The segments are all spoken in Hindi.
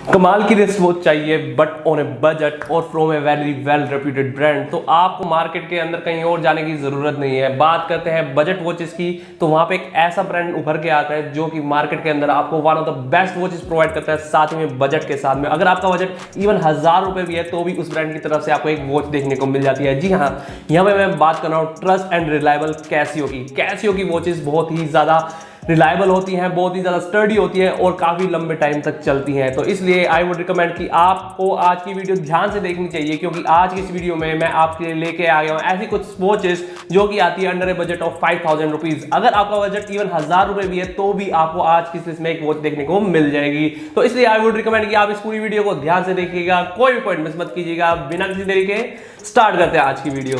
कमाल की रिस्ट वॉच चाहिए बट ऑन ए बजट और from a very well reputed brand, तो आपको मार्केट के अंदर कहीं और जाने की जरूरत नहीं है। बात करते हैं बजट वॉचेस की, तो वहां पे एक ऐसा ब्रांड उभर के आता है जो कि मार्केट के अंदर आपको one of the best watches provide करता है, साथ ही में बजट के साथ में। अगर आपका बजट इवन 1000 रुपए भी है तो भी उस ब्रांड की तरफ से आपको एक वॉच देखने को मिल जाती है। जी हाँ, यहाँ पे मैं बात कर रहा हूँ ट्रस्ट एंड रिलायबल कैसियो की। कैसियो की वॉचेस बहुत ही ज्यादा रिलायबल होती हैं, बहुत ही ज़्यादा स्टडी होती है और काफ़ी लंबे टाइम तक चलती हैं। तो इसलिए आई वुड रिकमेंड कि आपको आज की वीडियो ध्यान से देखनी चाहिए, क्योंकि आज की इस वीडियो में मैं आपके लिए लेके आ गया हूँ ऐसी कुछ वॉचेस जो कि आती है under A budget of 5000 rupees. अगर आपका बजट इवन 1000 रुपये भी है तो भी आपको आज की इसमें एक वॉच देखने को मिल जाएगी। तो इसलिए आई वुड रिकमेंड कि आप इस पूरी वीडियो को ध्यान से देखिएगा, कोई भी पॉइंट मिस मत कीजिएगा। बिना किसी देरी के स्टार्ट करते हैं आज की वीडियो।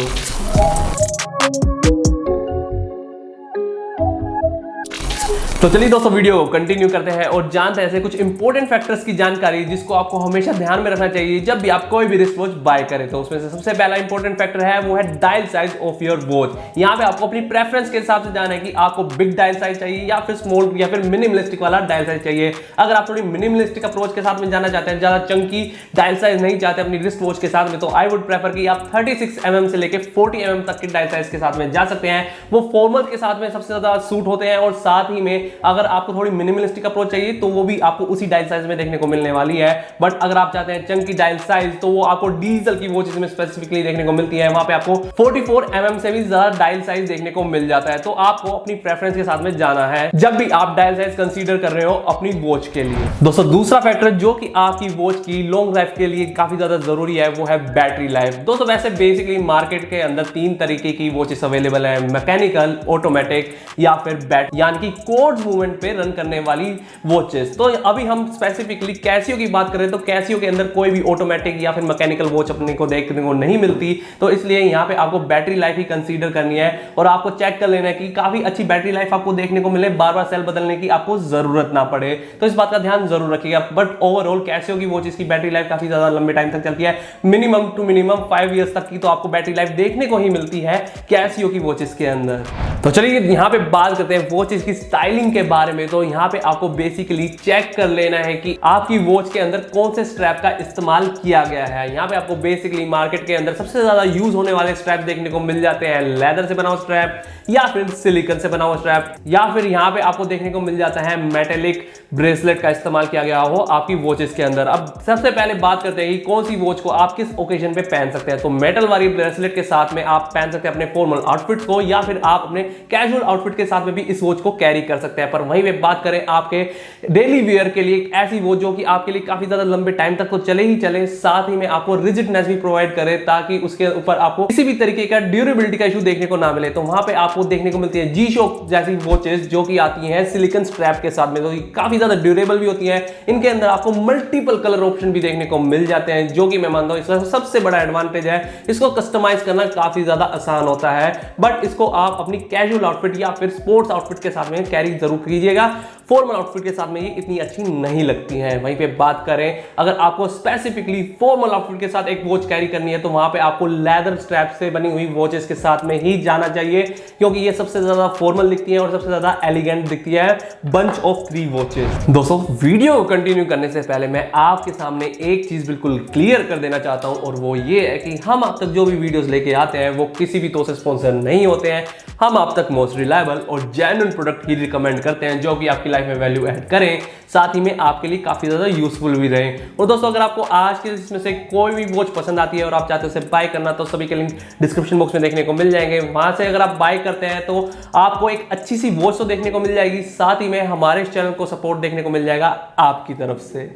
तो चलिए दोस्तों, वीडियो को कंटिन्यू करते हैं और जानते हैं ऐसे कुछ इंपॉर्टेंट फैक्टर्स की जानकारी जिसको आपको हमेशा ध्यान में रखना चाहिए जब भी आप कोई भी रिस्ट वॉच बाय करें। तो उसमें से सबसे पहला इंपॉर्टेंट फैक्टर है वो है dial size of your watch. यहाँ पे आपको अपनी प्रेफरेंस के हिसाब से जाना है कि आपको बिग डायल साइज चाहिए या फिर स्मॉल या फिर मिनिमलिस्टिक वाला डायल साइज चाहिए। अगर आप थोड़ी मिनिमलिस्टिक अप्रोच के साथ में जाना चाहते हैं, ज्यादा चंकी डायल साइज नहीं चाहते अपनी रिस्ट वॉच के साथ में, तो आई वुड प्रेफर कि आप 36 mm से लेकर 40 mm तक के डायल साइज के साथ में जा सकते हैं। वो फॉर्मल के साथ में सबसे ज्यादा सूट होते हैं और साथ ही में अगर आपको थोड़ी मिनिमलिस्टिक अप्रोच चाहिए तो वो भी आपको उसी डायल साइज में देखने को मिलने वाली है। बट अगर आप चाहते हैं चंकी डायल साइज, तो वो आपको डीजल की वॉचेस में स्पेसिफिकली देखने को मिलती है। वहां पे आपको 44 mm से भी ज्यादा डायल साइज देखने को मिल जाता है। तो आपको अपनी प्रेफरेंस के साथ में जाना है जब भी आप डायल साइज कंसीडर कर रहे हो अपनी वॉच के लिए। दोस्तों, दूसरा फैक्टर जो कि आपकी वॉच की लॉन्ग लाइफ के लिए काफी ज्यादा जरूरी है वो है बैटरी लाइफ। दोस्तों, वैसे बेसिकली मार्केट के अंदर 3 तरीके की वॉचेस अवेलेबल है, मैकेनिकल, ऑटोमेटिक या फिर बैट यानी कि कोर्स मूवमेंट पे रन करने वाली वॉचेस। तो अभी हम स्पेसिफिकली कैसियो की बात करें तो कैसियो के अंदर कोई भी ऑटोमेटिक या फिर मैकेनिकल वॉच अपने को देखने को नहीं मिलती। तो इसलिए यहाँ पे आपको बैटरी लाइफ ही कंसीडर करनी है और आपको चेक कर लेना है कि काफी अच्छी बैटरी लाइफ आपको देखने को मिले, बार बार सेल बदलने की आपको जरूरत ना पड़े। तो इस बात का ध्यान जरूर रखिएगा। बट ओवरऑल कैसियो की वॉचेस की बैटरी लाइफ काफी ज्यादा लंबे टाइम तक चलती है, मिनिमम टू मिनिमम 5 years तक की तो आपको बैटरी लाइफ देखने को ही मिलती है कैसियो की वॉचेस के अंदर। तो चलिए यहाँ पे बात करते हैं वॉचेस की स्टाइलिंग के बारे में। तो यहाँ पे आपको बेसिकली चेक कर लेना है कि आपकी वॉच के अंदर कौन से स्ट्रैप का इस्तेमाल किया गया है। यहाँ पे आपको बेसिकली मार्केट के अंदर सबसे ज्यादा यूज होने वाले स्ट्रैप देखने को मिल जाते हैं, लेदर से बना हुआ स्ट्रैप या फिर सिलिकॉन से बना हुआ स्ट्रैप, या फिर यहाँ पे आपको देखने को मिल जाता है मेटेलिक ब्रेसलेट का इस्तेमाल किया गया हो आपकी वॉचेस के अंदर। अब सबसे पहले बात करते हैं कि कौन सी वॉच को आप किस ओकेजन पे पहन सकते हैं। तो मेटल वाली ब्रेसलेट के साथ में आप पहन सकते हैं अपने फॉर्मल आउटफिट को, या फिर आप अपने कैजुअल आउटफिट के साथ में भी इस वॉच को कैरी कर सकते हैं। पर वहीं पे बात करें आपके डेली वियर के लिए एक ऐसी वॉच जो कि आपके लिए काफी ज्यादा लंबे टाइम तक तो चले ही चले, साथ ही में आपको रिजिडनेस भी प्रोवाइड करे ताकि उसके ऊपर आपको किसी भी तरीके का ड्यूरेबिलिटी का इशू देखने को ना मिले। तो वहां पे आपको देखने को मिलती है जी-शॉक जैसी वॉचेस जो कि आती हैं सिलिकॉन स्ट्रैप के साथ में, तो काफी ज्यादा ड्यूरेबल भी होती है। इनके अंदर आपको मल्टीपल कलर ऑप्शन भी देखने को मिल जाते हैं, जो कि मैं मानता हूं इसका सबसे बड़ा एडवांटेज है। इसको कस्टमाइज करना काफी ज्यादा आसान होता है, बट इसको आप अपनी कैजुअल आउटफिट या फिर स्पोर्ट्स आउटफिट के साथ में कैरी जरूर कीजिएगा। फॉर्मल आउटफिट के साथ में ये इतनी अच्छी नहीं लगती हैं। वहीं पे बात करें अगर आपको स्पेसिफिकली फॉर्मल आउटफिट के साथ एक वॉच कैरी करनी है तो वहां पे आपको लेदर स्ट्रैप से बनी हुई वॉचेस के साथ में ही जाना चाहिए, क्योंकि ये सबसे ज्यादा फॉर्मल दिखती है और सबसे ज्यादा एलिगेंट दिखती है बंच ऑफ 3 वॉचेस। दोस्तों, वीडियो को कंटिन्यू करने से पहले मैं आपके सामने एक चीज बिल्कुल क्लियर कर देना चाहता हूं, और वो ये है कि हम आप तक जो भी वीडियोस लेके आते हैं वो किसी भी तो से स्पॉन्सर नहीं होते हैं। हम आप तक मोस्ट रिलायबल और जेन्युइन प्रोडक्ट ही रिकमेंड करते हैं जो कि आपकी लाइफ में वैल्यू ऐड करें, साथ ही में आपके लिए काफी ज्यादा यूजफुल भी रहे। और दोस्तों, अगर आपको आज के इसमें से कोई भी वॉच पसंद आती है और आप चाहते हो उसे बाय करना, तो सभी के लिंक डिस्क्रिप्शन बॉक्स में देखने को मिल जाएंगे। वहां से अगर आप बाय करते हैं तो आपको एक अच्छी सी वॉच तो देखने को मिल जाएगी, साथ ही में हमारे इस चैनल को सपोर्ट देखने को मिल जाएगा आपकी तरफ से।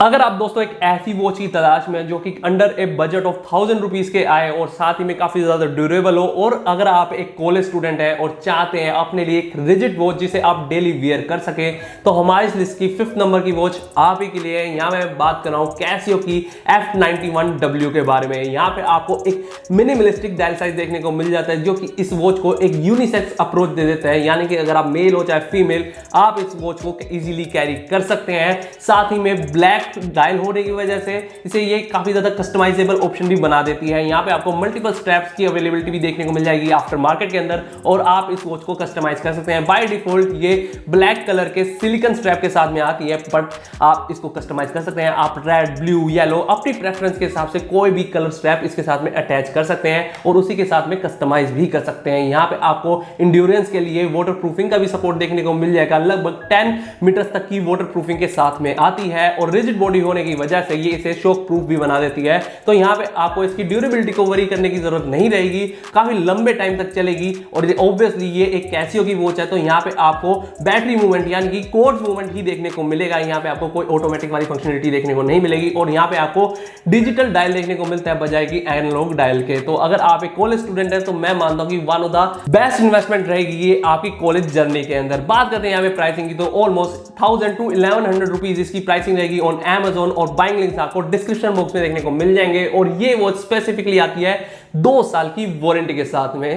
अगर आप दोस्तों एक ऐसी वॉच की तलाश में जो कि under A budget of 1000 rupees के आए और साथ ही में काफी ज्यादा ड्यूरेबल हो, और अगर आप एक कॉलेज स्टूडेंट है और चाहते हैं अपने लिए एक रिजिड वॉच जिसे आप डेली वियर कर सके, तो हमारे इस लिस्ट की 5th नंबर की वॉच आप ही के लिए है। यहाँ मैं बात कर रहा हूँ कैसियो की F91W के बारे में। यहाँ पे आपको एक मिनिमलिस्टिक डायल साइज देखने को मिल जाता है जो कि इस वॉच को एक यूनिसेक्स अप्रोच दे देता है, यानी कि अगर आप मेल हो चाहे फीमेल, आप इस वॉच को इजीली कैरी कर सकते हैं। साथ ही में ब्लैक डायल होने की वजह से इसे ये काफी ज्यादा कस्टमाइजेबल ऑप्शन भी बना देती है। यहाँ पे आपको मल्टीपल स्ट्रैप्स की अवेलेबिलिटी भी देखने को मिल जाएगी आफ्टर मार्केट के अंदर, और आप इस वॉच को कस्टमाइज कर सकते हैं। बाय डिफॉल्ट ये ब्लैक कलर कलर के सिलिकॉन स्ट्रैप के साथ में आती है, बट आप इसको कस्टमाइज कर सकते हैं। आप रेड, ब्लू, येलो अपनी प्रेफरेंस के हिसाब से कोई भी कलर स्ट्रैप इसके साथ में अटैच कर सकते हैं और उसी के साथ में कस्टमाइज भी कर सकते हैं। यहाँ पे आपको इंड्योरेंस के लिए वाटर प्रूफिंग का भी सपोर्ट देखने को मिल जाएगा। लगभग 10 मीटर तक की वाटर प्रूफिंग के साथ में आती है और रिजिड बॉडी होने की वजह से ये इसे शॉक प्रूफ भी बना देती है। तो यहाँ पे आपको इसकी ड्यूरेबिलिटी को वरी करने की जरूरत नहीं रहेगी, काफी लंबे टाइम तक चलेगी। और ऑब्वियसली ये एक कैसियो की वॉच है, तो यहाँ पे आपको बैटरी मूवमेंट यानी कि कोर्स मूवमेंट ही देखने को मिलेगा। यहाँ पे आपको कोई ऑटोमेटिक वाली फंक्शनलिटी देखने को नहीं मिलेगी और यहाँ पे आपको डिजिटल डायल देखने को मिलता है बजाय की एनालॉग डायल के। तो अगर आप एक कॉलेज स्टूडेंट है तो मैं मानता हूं कि one of the best investment रहेगी ये आपकी कॉलेज जर्नी के अंदर। बात करते हैं यहाँ पे प्राइसिंग की, तो ऑलमोस्ट 1000 to 1100 रुपीज इसकी प्राइसिंग रहेगी ऑन Amazon और बाइंग लिंक्स आपको डिस्क्रिप्शन बॉक्स में देखने को मिल जाएंगे। और ये वॉच स्पेसिफिकली आती है 2 साल की वारंटी के साथ में।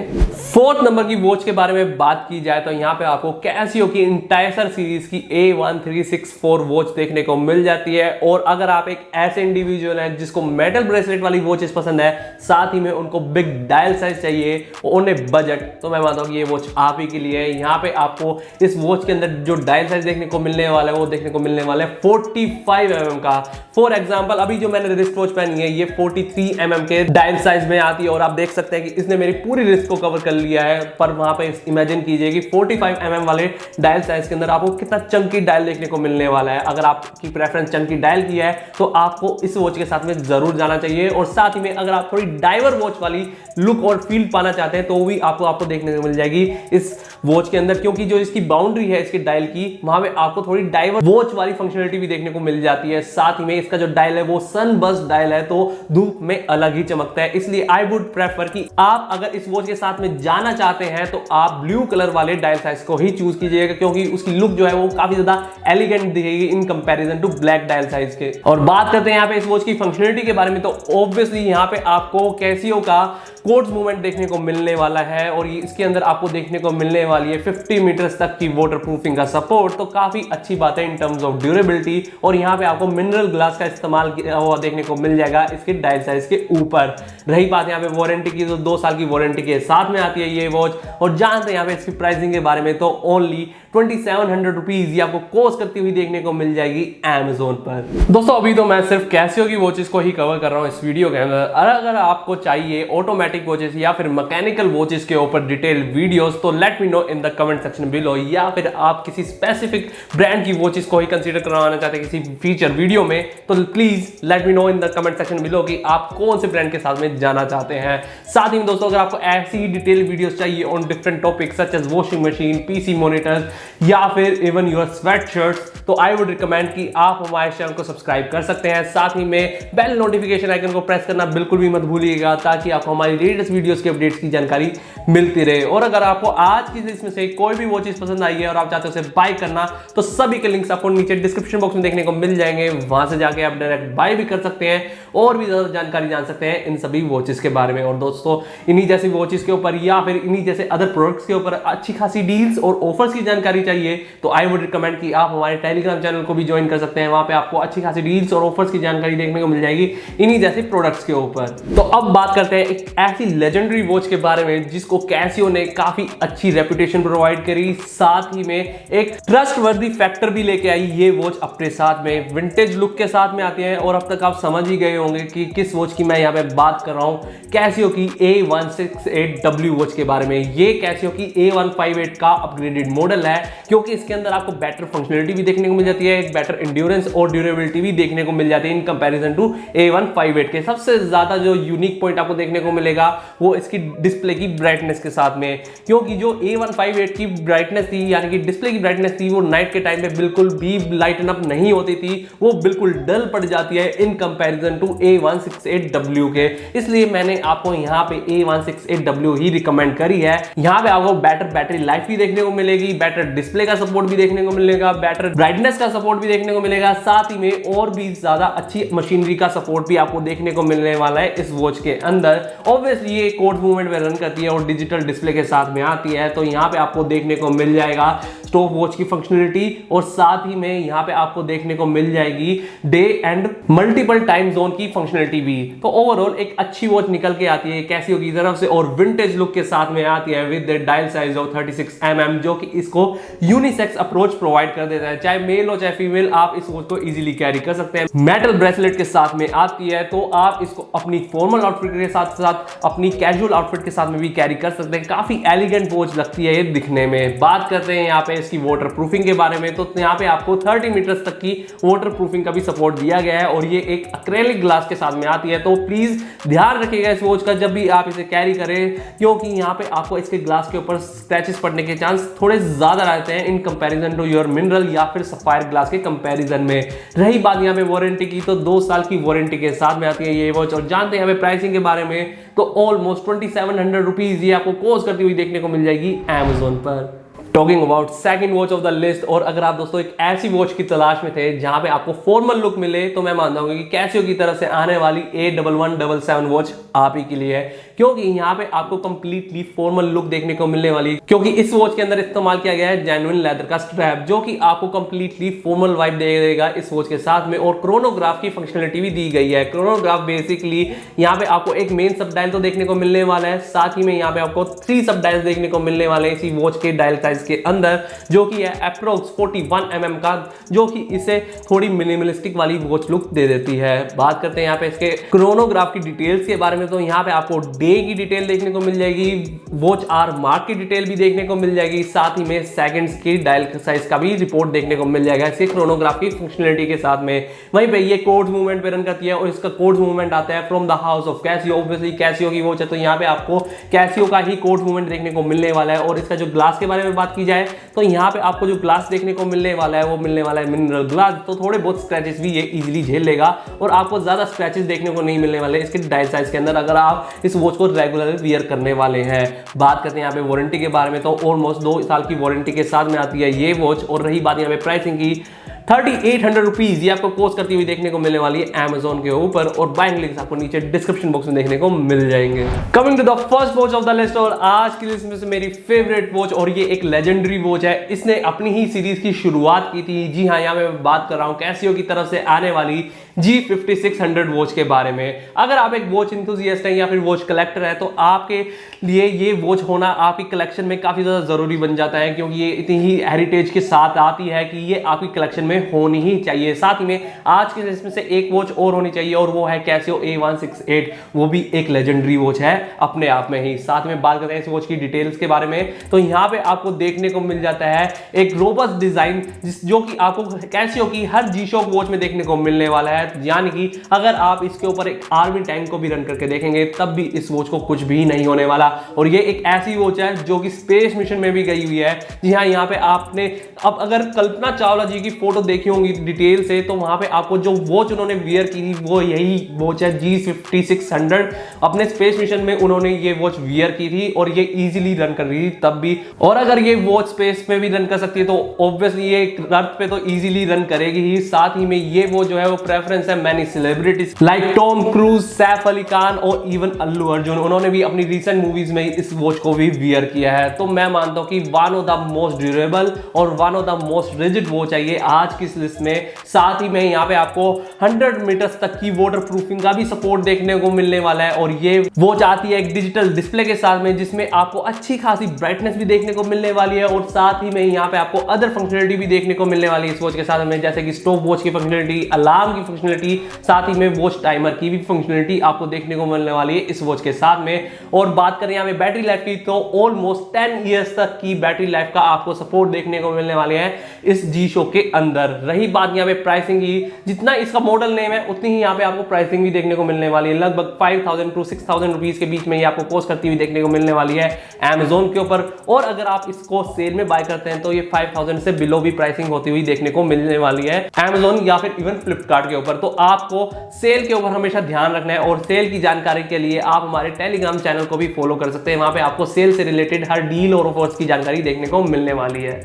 4th नंबर की वॉच के बारे में बात की जाए तो यहाँ पे आपको कैसियो की इंटाइसर सीरीज की A1364 वॉच देखने को मिल जाती है। और अगर आप एक ऐसे इंडिविजुअल हैं जिसको मेटल ब्रेसलेट वाली वॉचेस पसंद है, साथ ही में उनको बिग डायल साइज चाहिए और उन्हें बजट, तो मैं मानता हूँ कि ये वॉच आप ही के लिए है। यहाँ पे आपको इस वॉच के अंदर जो डायल साइज देखने को मिलने वाला है वो देखने को मिलने वाला है 45 mm का। फॉर एग्जाम्पल अभी जो मैंने रिस्ट वॉच पहनी है ये 43 mm के डायल साइज में आती है और आप देख सकते हैं कि इसने मेरी पूरी रिस्ट को कवर कर लिया है। पर वहां पे इमेजिन कीजिए कि 45 mm वाले डायल साइज के अंदर आपको कितना चंकी डायल देखने को मिलने वाला है। अगर आपकी प्रेफरेंस चंकी डायल की है तो आपको इस वॉच के साथ में जरूर जाना चाहिए। और साथ ही में अगर आप थोड़ी डाइवर वॉच वाली लुक और फील पाना चाहते हैं तो भी आपको देखने को मिल जाएगी इस वॉच के अंदर, क्योंकि जो इसकी बाउंड्री है इसके डायल की, वहां पे आपको थोड़ी डाइवर वॉच वाली फंक्शनलिटी भी देखने को मिल जाती है। साथ ही में इसका जो डायल है वो सनबर्स्ट डायल है, तो धूप में अलग ही चमकता है। इसलिए आई वुड प्रेफर कि आप अगर इस वॉच के साथ में जाना चाहते हैं तो आप ब्लू कलर वाले डायल साइज को ही चूज कीजिएगा, क्योंकि उसकी लुक जो है वो काफी ज्यादा एलिगेंट दिखेगी in comparison to black dial size के। और बात करते हैं यहाँ पे इस वॉच की फंक्शनलिटी के बारे में, तो ऑब्वियसली यहाँ पे आपको कैसियो का कोर्स मूवमेंट देखने को मिलने वाला है और इसके अंदर आपको देखने को मिलने वाली है 50 मीटर्स तक की वाटर प्रूफिंग का सपोर्ट। तो काफी अच्छी बात है इन टर्म्स ऑफ ड्यूरेबिलिटी। और यहाँ पे आपको मिनरल ग्लास का इस्तेमाल हुआ देखने को मिल जाएगा इसके डायल साइज के ऊपर। रही बात यहाँ पे वारंटी की, तो 2 साल की वारंटी के साथ में आती है ये वॉच। और जानते हैं यहाँ पे इसकी प्राइसिंग के बारे में, तो ओनली 2700 रुपीज ये आपको कोस्ट करती हुई देखने को मिल जाएगी Amazon पर। दोस्तों अभी तो मैं सिर्फ कैसियो की वॉचेस को ही कवर कर रहा हूँ इस वीडियो के अंदर। अगर आपको चाहिए ऑटोमेटिक वॉचेस या फिर मैकेनिकल वॉचेस के ऊपर डिटेल वीडियोस, तो let me know in the comment section below. या फिर आप किसी स्पेसिफिक ब्रांड की वॉचेस को ही कंसीडर करवाना चाहते हैं किसी फीचर वीडियो में, तो please let me know in the comment section below कि आप कौन से ब्रांड के साथ में जाना चाहते हैं। साथ ही में दोस्तों अगर आपको ऐसी ही डिटेल वीडियोस चाहिए on different topics such as washing machine, PC monitors या फिर इवन योर स्वेट शर्ट्स, तो आई वुड रिकमेंड कि आप हमारे चैनल को सब्सक्राइब कर सकते हैं। साथ ही में बेल नोटिफिकेशन आइकन को प्रेस करना बिल्कुल भी मत भूलिएगा, ताकि आपको हमारी लेटेस्ट वीडियोस के अपडेट्स की जानकारी मिलती रहे। और अगर आपको आज की इसमें से कोई भी वो चीज पसंद आई है और आप चाहते हो उसे बाय करना, तो सभी के लिंक्स आपको नीचे डिस्क्रिप्शन बॉक्स में देखने को मिल जाएंगे। वहां से जाके आप डायरेक्ट बाय भी कर सकते हैं और भी ज्यादा जानकारी जान सकते हैं इन सभी वॉचेस के बारे में। और दोस्तों इन्हीं जैसी वॉचेस के ऊपर या फिर इन्हीं जैसे अदर प्रोडक्ट्स के ऊपर अच्छी खासी डील्स और ऑफर्स की जानकारी चाहिए, तो आई वुड रिकमेंड कि आप हमारे टेलीग्राम चैनल को भी ज्वाइन कर सकते हैं। वहां पे आपको अच्छी खासी डील्स और ऑफर्स की जानकारी देखने को मिल जाएगी इन्हीं जैसे प्रोडक्ट्स के ऊपर। तो अब बात करते हैं एक ऐसी लेजेंडरी वॉच के बारे में जिसको कैसियो ने काफी अच्छी रेपुटेशन प्रोवाइड करी, साथ ही में एक ट्रस्टवर्दी फैक्टर भी लेके आई ये वॉच अपने साथ में। विंटेज लुक के साथ में आती है और अब तक आप समझ ही गए होंगे कि किस वॉच की मैं यहाँ पे बात कर रहा हूँ, कैसियो की A168W वॉच के बारे में। ये कैसियो की A158 का अपग्रेडेड मॉडल है, क्योंकि इसके अंदर आपको बेटर फंक्शनलिटी भी देखने को मिल जाती है, एक बेटर एंड्योरेंस और ड्यूरेबिलिटी भी देखने को मिल जाती है इन कंपैरिजन टू A158 के। सबसे ज्यादा जो यूनिक पॉइंट आपको देखने को मिलेगा वो इसकी डिस्प्ले की ब्राइटनेस के साथ में, क्योंकि जो A158 की ब्राइटनेस थी यानी कि डिस्प्ले की ब्राइटनेस थी वो नाइट के टाइम पे बिल्कुल भी लाइटन अप नहीं होती थी, वो बिल्कुल डल पड़ जाती है इन कंपैरिजन टू A168W के। इसलिए मैंने आपको यहाँ पे A168W ही रिकमेंड करी है। यहाँ पे आपको बेटर बैटरी लाइफ भी देखने को मिलेगी, बेटर डिस्प्ले का सपोर्ट भी देखने को मिलेगा, बेटर ब्राइटनेस का सपोर्ट भी देखने को मिलेगा, साथ ही में और भी ज्यादा अच्छी मशीनरी का सपोर्ट भी आपको देखने को मिलने वाला है इस वॉच के अंदर। ऑब्वियसली ये कोड मूवमेंट में रन करती है और डिजिटल डिस्प्ले के साथ में आती है, तो यहाँ पे आपको देखने को मिल जाएगा स्टॉप वॉच की फंक्शनलिटी और साथ ही में यहाँ पे आपको देखने को मिल जाएगी day and multiple time zone की फंक्शनलिटी भी। तो ओवरऑल एक अच्छी वॉच निकल के आती है कैसियो की तरफ से और विंटेज लुक के साथ में आती है with the dial size of 36 mm, जो कि इसको यूनिसेक्स अप्रोच प्रोवाइड कर देता है। चाहे मेल हो चाहे फीमेल, आप इस वॉच को इजीली कैरी कर सकते हैं। मेटल ब्रेसलेट के साथ में आती है, तो आप इसको अपनी फॉर्मल आउटफिट के साथ साथ अपनी कैजुअल आउटफिट के साथ में भी कैरी कर सकते हैं। काफी एलिगेंट वॉच लगती है ये दिखने में। बात करते हैं यहाँ पे इसकी वाटर प्रूफिंग के बारे में, तो यहाँ पे आपको 30 मीटर्स तक की वाटर प्रूफिंग का भी सपोर्ट दिया गया है और ये एक एक्रेलिक ग्लास के साथ में आती है। तो प्लीज ध्यान रखिएगा इस वॉच का जब भी आप इसे कैरी करें, क्योंकि यहाँ पे आपको इसके ग्लास के ऊपर स्क्रैचेस पड़ने के चांस थोड़े ज्यादा रहते हैं in comparison to your mineral या फिर सफायर ग्लास के कंपैरिजन में। रही बात यहाँ पे वारंटी की, तो 2 साल की वारंटी के साथ में आती है ये वॉच। और जानते हैं हमें प्राइसिंग के बारे में, तो ऑलमोस्ट 2700 रुपीज ये आपको कॉस्ट करती हुई देखने को मिल जाएगी Amazon पर। Talking about second watch of the list, और अगर आप दोस्तों एक ऐसी वॉच की तलाश में थे जहां पे आपको फॉर्मल लुक मिले, तो मैं मानता हूं कि कैसियो की तरफ से आने वाली A1177 वॉच आप ही के लिए है, क्योंकि यहां पे आपको कंप्लीटली फॉर्मल लुक देखने को मिलने वाली है। क्योंकि इस वॉच के अंदर इस्तेमाल किया गया है जेन्युइन लेदर का स्ट्रैप, जो कि आपको कंप्लीटली फॉर्मल वाइब दे देगा इस वॉच के साथ में। और क्रोनोग्राफ की फंक्शनलिटी भी दी गई है। क्रोनोग्राफ बेसिकली यहाँ पे आपको एक मेन सब डायल तो देखने को मिलने वाला है, साथ ही में यहाँ पे आपको 3 सब डायल्स देखने को मिलने वाले हैं इसी वॉच के डायल साइज के अंदर, जो कि है अप्रोक्स 41 mm का, जो कि इसे थोड़ी मिनिमलिस्टिक वाली वॉच लुक दे देती है। बात करते हैं यहाँ पे इसके क्रोनोग्राफ की डिटेल्स के बारे में, तो यहाँ पे आपको डे की डिटेल देखने को मिल जाएगी, वॉच आवर मार्क की डिटेल भी देखने को मिल जाएगी, साथ ही में सेकंड्स की डायल साइज का भी रिपोर्ट देखने को मिल जाएगा इसी क्रोनोग्राफ की फंक्शनलिटी के साथ में। वहीं पे ये कोड मूवमेंट पे रन करती है और इसका कोड मूवमेंट आता है from the house of Casio. Obviously Casio की वॉच है, तो यहाँ पे आपको कैसियो का ही कोड मूवमेंट देखने को मिलने वाला है। और इसका जो ग्लास के बारे में बात की जाए, तो यहाँ पे आपको जो ग्लास देखने को मिलने वाला है वो मिलने वाला है मिनरल ग्लास। तो थोड़े बहुत स्क्रैचेस भी ये इजीली झेल लेगा और आपको ज्यादा स्क्रैचेस देखने को नहीं मिलने वाले इसके डायल साइज के अंदर, अगर आप इस वॉच को रेगुलर वियर करने वाले हैं। बात करते हैं यहाँ पे वारंटी के बारे में, तो ऑलमोस्ट 2 साल की वारंटी के साथ में आती है ये वॉच। और रही बात यहाँ पे प्राइसिंग की, 3800 रुपीज ये आपको कोस्ट करती हुई देखने को मिलने वाली है Amazon के ऊपर, और बाइंग लिंक्स आपको नीचे डिस्क्रिप्शन बॉक्स में देखने को मिल जाएंगे। Coming to the first watch of the list, और आज की लिस्ट में से मेरी फेवरेट वॉच, और ये एक लेजेंडरी वॉच है। इसने अपनी ही सीरीज की शुरुआत की थी। जी हाँ, यहाँ मैं बात कर रहा हूँ कैसियो की तरफ से आने वाली G5600 वॉच के बारे में। अगर आप एक वॉच इंथुजियास्ट हैं या फिर वॉच कलेक्टर है, तो आपके लिए ये वॉच होना आपकी कलेक्शन में काफी ज्यादा जरूरी बन जाता है, क्योंकि ये इतनी ही हेरिटेज के साथ आती है कि ये आपकी कलेक्शन में होनी ही चाहिए। साथ ही में आज के इसमें से एक वॉच और होनी चाहिए, और वो है कैसियो A168। वो भी एक लेजेंडरी वॉच है अपने आप में ही। साथ में बात करते हैं इस वॉच की डिटेल्स के बारे में, तो यहाँ पे आपको देखने को मिल जाता है एक रोबस्ट डिजाइन, जो कि आपको कैसियो की हर G-Shock वॉच में देखने को मिलने वाला है। यानी कि अगर आप इसके ऊपर एक आर्मी टैंक को भी रन करके देखेंगे, तब भी इस वॉच को कुछ भी नहीं होने वाला। और ये एक ऐसी वॉच है जो कि स्पेस मिशन में भी गई हुई है। जी हाँ, यहाँ पे आपने अब अगर कल्पना चावला जी की फोटो देखी होंगी डिटेल से, तो वहां पे आपको जो वॉच उन्होंने वियर की थी वो यही वॉच है G5600। अपने स्पेस मिशन में उन्होंने ये वॉच वियर की थी और ये इजीली रन कर रही थी तब भी। और अगर ये वॉच स्पेस में भी रन कर सकती है, तो ऑब्वियसली ये अर्थ पे तो इजीली रन करेगी ही। साथ ही में ये वो जो है वो प्रेफरेंस है many celebrities like Tom cruise, Saif Ali Khan और इवन अल्लू अर्जुन। उन्होंने भी अपनी रिसेंट मूवीज में इस वॉच को भी वियर किया है। तो मैं मानता हूं कि one of the most durable और one of the most rigid watch है ये आज की इस लिस्ट में। साथ ही में यहाँ पे आपको 100 मीटर्स तक की वाटर प्रूफिंग का भी सपोर्ट देखने को मिलने वाला है। और ये वॉच आती है एक डिजिटल डिस्प्ले के साथ में, जिसमें आपको अच्छी खासी ब्राइटनेस भी देखने को मिलने वाली है। और साथ ही में यहाँ पे आपको अदर फंक्शनलिटी भी देखने को मिलने वाली है इस वॉच के साथ में, जैसे कि स्टॉप वॉच की फंक्शनलिटी, अलार्म की फंक्शनलिटी, साथ ही में वॉच टाइमर की भी फंक्शनलिटी आपको देखने को मिलने वाली है इस वॉच के साथ में। और बात करें यहाँ पे बैटरी लाइफ की, तो ऑलमोस्ट 10 ईयर्स तक की बैटरी लाइफ का आपको सपोर्ट देखने को मिलने वाले हैं इस G-Shock के अंदर। रही बात यहाँ पे प्राइसिंग की, जितना इसका मॉडल नेम है उतनी ही यहाँ पे आपको प्राइसिंग भी देखने को मिलने वाली है। लगभग 5000 to 6000 रुपीज के बीच में ये आपको कॉस्ट करती हुई देखने को मिलने वाली है Amazon के ऊपर। और अगर आप इसको सेल में बाय करते हैं, तो ये 5000 से बिलो भी प्राइसिंग होती हुई देखने को मिलने वाली है Amazon या फिर इवन फ्लिपकार्ट के ऊपर। तो आपको सेल के ऊपर हमेशा ध्यान रखना है, और सेल की जानकारी के लिए आप हमारे टेलीग्राम चैनल को भी फॉलो कर सकते हैं। वहां पे आपको सेल से रिलेटेड हर डील और ऑफर्स की जानकारी देखने को मिलने वाली है।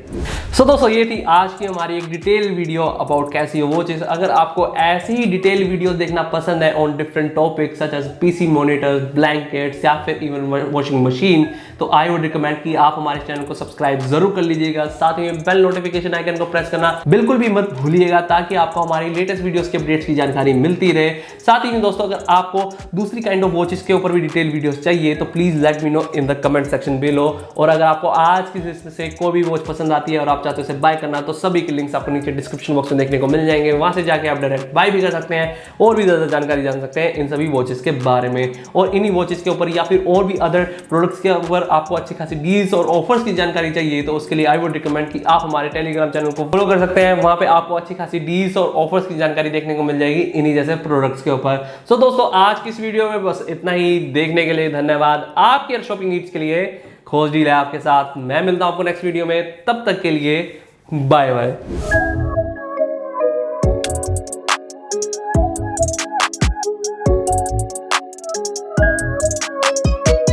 सो दोस्तों, ये थी आज की हमारी एक detail video about Casio watches. अगर आपको ऐसी ही डिटेल वीडियोस देखना पसंद है on different topics such as PC monitors, blankets या फिर इवन वॉशिंग मशीन, तो आई वुड रिकमेंड कि आप हमारे चैनल को सब्सक्राइब जरूर कर लीजिएगा। साथ ही में बेल नोटिफिकेशन आइकन को प्रेस करना बिल्कुल भी मत भूलिएगा ताकि आपको हमारी लेटेस्ट वीडियोस के अपडेट्स की जानकारी मिलती रहे। साथ ही में दोस्तों, अगर आपको दूसरी काइंड ऑफ वॉचेस के ऊपर भी डिटेल वीडियोस चाहिए तो please let me know in the comment section below. और अगर आपको आज की लिस्ट से कोई भी वॉच पसंद आती है और आप चाहते हो इसे बाय करना, तो सभी के लिंक्स आपको नीचे डिस्क्रिप्शन बॉक्स में देखने को मिल जाएंगे। वहां से जाके आप डायरेक्ट बाय भी कर सकते हैं और भी ज्यादा जानकारी जान सकते हैं इन सभी वॉचेस के बारे में। और इन्हीं वॉचेस के ऊपर या फिर और भी अदर प्रोडक्ट्स के ऊपर आपको अच्छी खासी डील्स और ऑफर्स की जानकारी चाहिए तो उसके लिए आई वुड रिकमेंड कि आप हमारे टेलीग्राम चैनल को फॉलो कर सकते हैं। वहां पे आपको अच्छी खासी डील्स और ऑफर्स की जानकारी देखने को मिल जाएगी इन्हीं जैसे प्रोडक्ट्स के ऊपर। सो दोस्तों, आज की इस वीडियो में बस इतना ही। देखने के लिए धन्यवाद। आपके शॉपिंग नीड्स के लिए खोज डील है आपके साथ। मैं मिलता हूं आपको नेक्स्ट वीडियो में, तब तक के लिए बाय बाय।